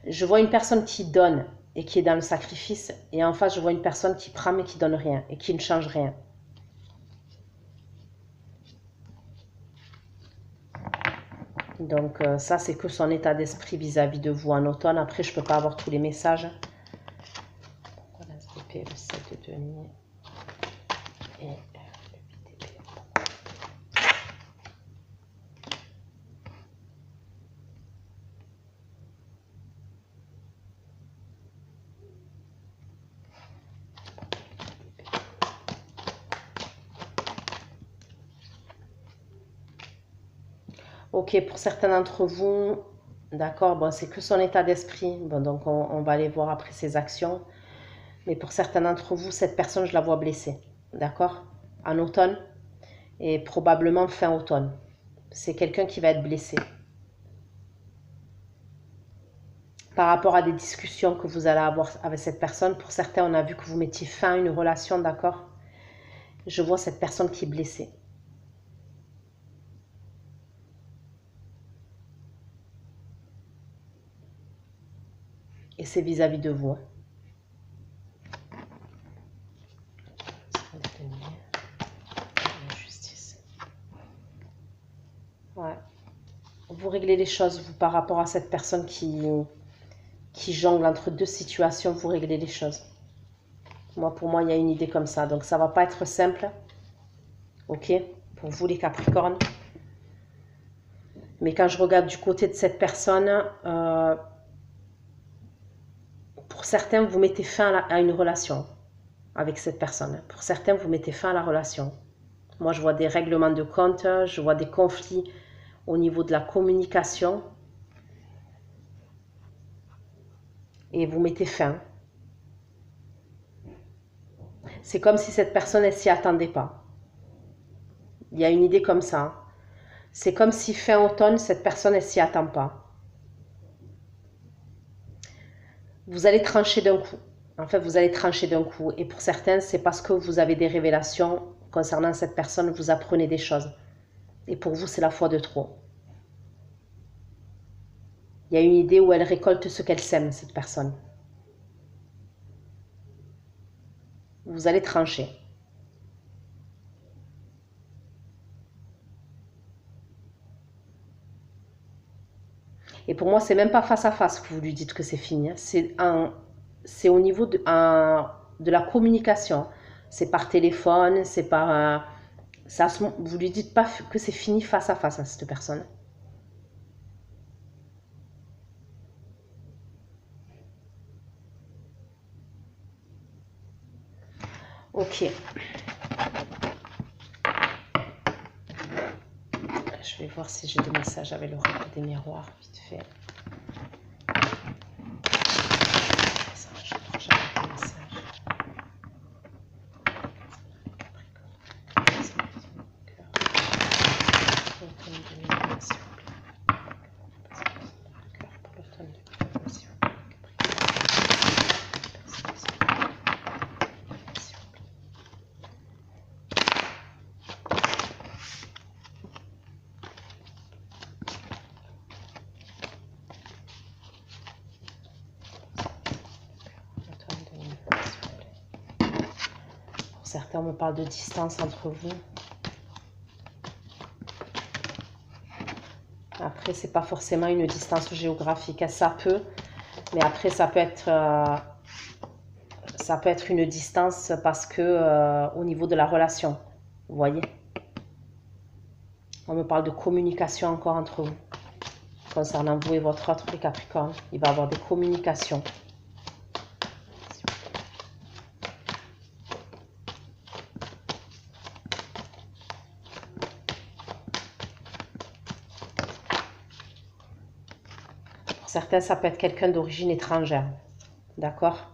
Je vois une personne qui donne et qui est dans le sacrifice. Et en face, je vois une personne qui prend mais qui donne rien et qui ne change rien. Donc ça, c'est que son état d'esprit vis-à-vis de vous en automne. Après, je ne peux pas avoir tous les messages. Pourquoi l'As d'épée, le 7 de denier et le 8 d'épée. Ok, pour certains d'entre vous, d'accord, bon, c'est que son état d'esprit. Bon, donc on va aller voir après ses actions. Mais pour certains d'entre vous, cette personne, je la vois blessée. D'accord? En automne et probablement fin automne. C'est quelqu'un qui va être blessé. Par rapport à des discussions que vous allez avoir avec cette personne, pour certains, on a vu que vous mettiez fin à une relation, d'accord? Je vois cette personne qui est blessée. Et c'est vis-à-vis de vous. La justice. Ouais. Vous réglez les choses, vous, par rapport à cette personne qui jongle entre deux situations, vous réglez les choses. Moi, pour moi, il y a une idée comme ça. Donc, ça ne va pas être simple. Ok? Pour vous, les Capricornes. Mais quand je regarde du côté de cette personne, pour certains, vous mettez fin à une relation avec cette personne. Pour certains, vous mettez fin à la relation. Moi, je vois des règlements de compte, je vois des conflits au niveau de la communication. Et vous mettez fin. C'est comme si cette personne, elle s'y attendait pas. Il y a une idée comme ça. C'est comme si fin automne, cette personne, elle s'y attend pas. Vous allez trancher d'un coup. En fait, vous allez trancher d'un coup. Et pour certains, c'est parce que vous avez des révélations concernant cette personne, vous apprenez des choses. Et pour vous, c'est la fois de trop. Il y a une idée où elle récolte ce qu'elle sème, cette personne. Vous allez trancher. Et pour moi, c'est même pas face à face que vous lui dites que c'est fini. C'est au niveau de la communication. C'est par téléphone, c'est par... vous lui dites pas que c'est fini face à face à cette personne. Ok. Je vais voir si j'ai des messages avec le rôle des miroirs, vite fait. Certains me parlent de distance entre vous. Après, c'est pas forcément une distance géographique. Ça peut, mais après, ça peut être une distance parce que au niveau de la relation, vous voyez. On me parle de communication encore entre vous. Concernant vous et votre autre, les Capricornes, il va y avoir des communications. Pour certains, ça peut être quelqu'un d'origine étrangère. D'accord?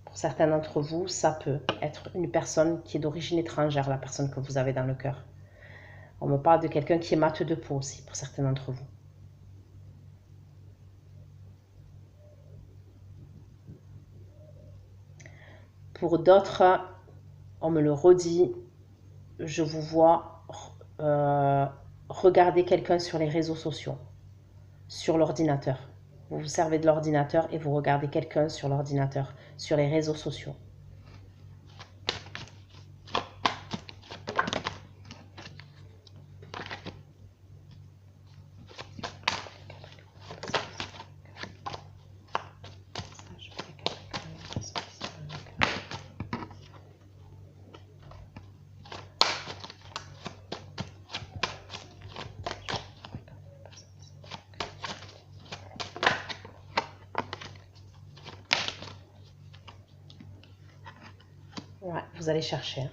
Pour certains d'entre vous, ça peut être une personne qui est d'origine étrangère, la personne que vous avez dans le cœur. On me parle de quelqu'un qui est mat de peau aussi, pour certains d'entre vous. Pour d'autres, on me le redit, je vous vois regarder quelqu'un sur les réseaux sociaux, sur l'ordinateur. Vous vous servez de l'ordinateur et vous regardez quelqu'un sur l'ordinateur, sur les réseaux sociaux. vous allez chercher. Hein.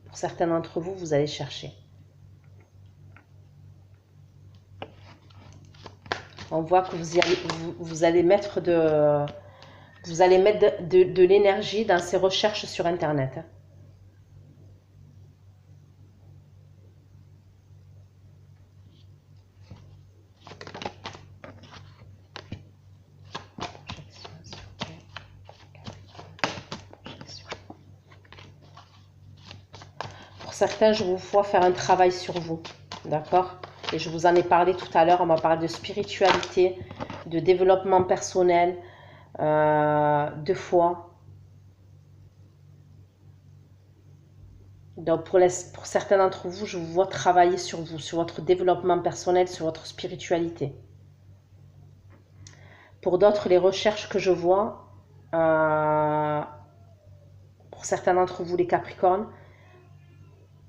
Pour certains d'entre vous, vous allez chercher. On voit que vous allez mettre de l'énergie dans ces recherches sur Internet. Hein. Pour certains, je vous vois faire un travail sur vous. D'accord ? Et je vous en ai parlé tout à l'heure, on m'a parlé de spiritualité, de développement personnel, de foi. Donc pour certains d'entre vous, je vous vois travailler sur vous, sur votre développement personnel, sur votre spiritualité. Pour d'autres, les recherches que je vois, pour certains d'entre vous, les Capricornes,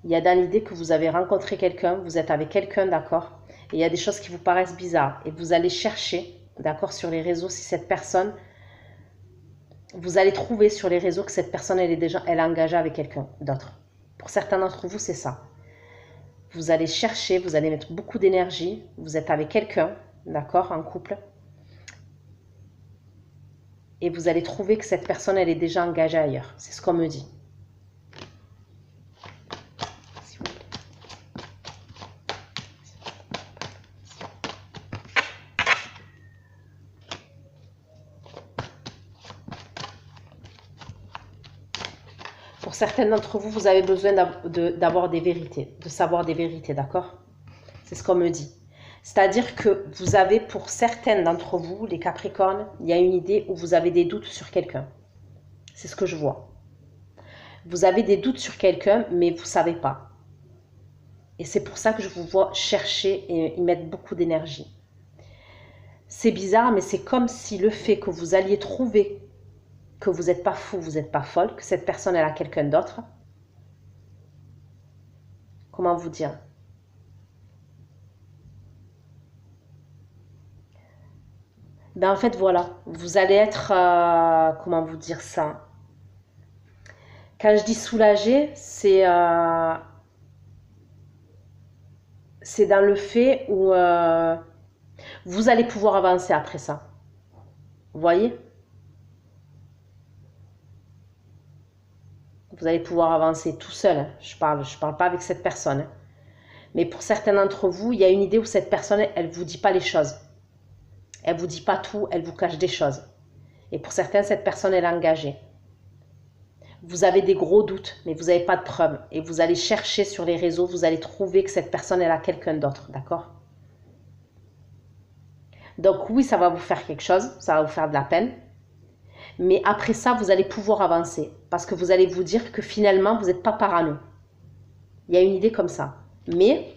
il y a dans l'idée que vous avez rencontré quelqu'un, vous êtes avec quelqu'un, d'accord, et il y a des choses qui vous paraissent bizarres, et vous allez chercher, d'accord, sur les réseaux, si cette personne, vous allez trouver sur les réseaux que cette personne, elle est engagée avec quelqu'un d'autre. Pour certains d'entre vous, c'est ça. Vous allez chercher, vous allez mettre beaucoup d'énergie, vous êtes avec quelqu'un, d'accord, en couple, et vous allez trouver que cette personne, elle est déjà engagée ailleurs. C'est ce qu'on me dit. Pour certains d'entre vous, vous avez besoin d'avoir des vérités, de savoir des vérités, d'accord? C'est ce qu'on me dit. C'est-à-dire que vous avez, pour certains d'entre vous, les Capricornes, il y a une idée où vous avez des doutes sur quelqu'un. C'est ce que je vois. Vous avez des doutes sur quelqu'un, mais vous ne savez pas. Et c'est pour ça que je vous vois chercher et y mettre beaucoup d'énergie. C'est bizarre, mais c'est comme si le fait que vous alliez trouver que vous n'êtes pas fou, vous n'êtes pas folle, que cette personne, elle a quelqu'un d'autre. Comment vous dire? Ben en fait, voilà, vous allez être, comment vous dire ça? Quand je dis soulagé, c'est dans le fait où vous allez pouvoir avancer après ça. Vous voyez? Vous allez pouvoir avancer tout seul. Hein. Je parle pas avec cette personne. Hein. Mais pour certains d'entre vous, il y a une idée où cette personne, elle ne vous dit pas les choses. Elle ne vous dit pas tout, elle vous cache des choses. Et pour certains, cette personne, elle est engagée. Vous avez des gros doutes, mais vous n'avez pas de preuves. Et vous allez chercher sur les réseaux, vous allez trouver que cette personne, elle a quelqu'un d'autre. D'accord? Donc oui, ça va vous faire quelque chose, ça va vous faire de la peine. Mais après ça, vous allez pouvoir avancer. Parce que vous allez vous dire que finalement, vous n'êtes pas parano. Il y a une idée comme ça. Mais,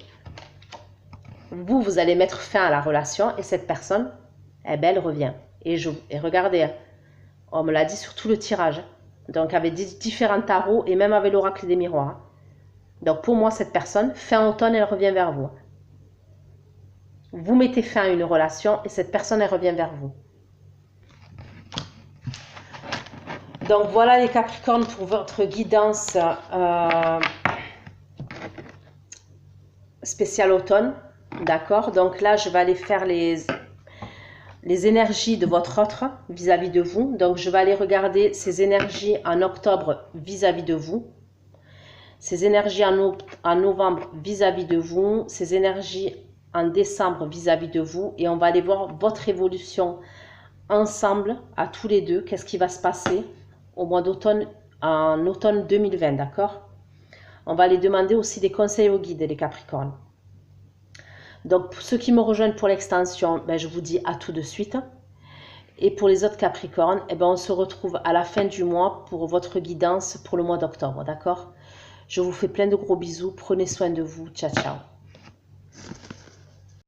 vous allez mettre fin à la relation et cette personne, eh ben, elle revient. Et regardez, on me l'a dit sur tout le tirage. Donc, avec différents tarots et même avec l'oracle des miroirs. Donc, pour moi, cette personne, fin automne, elle revient vers vous. Vous mettez fin à une relation et cette personne, elle revient vers vous. Donc voilà les Capricornes pour votre guidance spéciale automne. D'accord? Donc là, je vais aller faire les énergies de votre autre vis-à-vis de vous. Donc je vais aller regarder ces énergies en octobre vis-à-vis de vous. Ces énergies en novembre vis-à-vis de vous. Ces énergies en décembre vis-à-vis de vous. Et on va aller voir votre évolution ensemble, à tous les deux. Qu'est-ce qui va se passer au mois d'automne, en automne 2020, d'accord? On va aller demander aussi des conseils aux guides, les Capricornes. Donc, pour ceux qui me rejoignent pour l'extension, ben, je vous dis à tout de suite. Et pour les autres Capricornes, eh ben, on se retrouve à la fin du mois pour votre guidance pour le mois d'octobre, d'accord? Je vous fais plein de gros bisous. Prenez soin de vous. Ciao, ciao.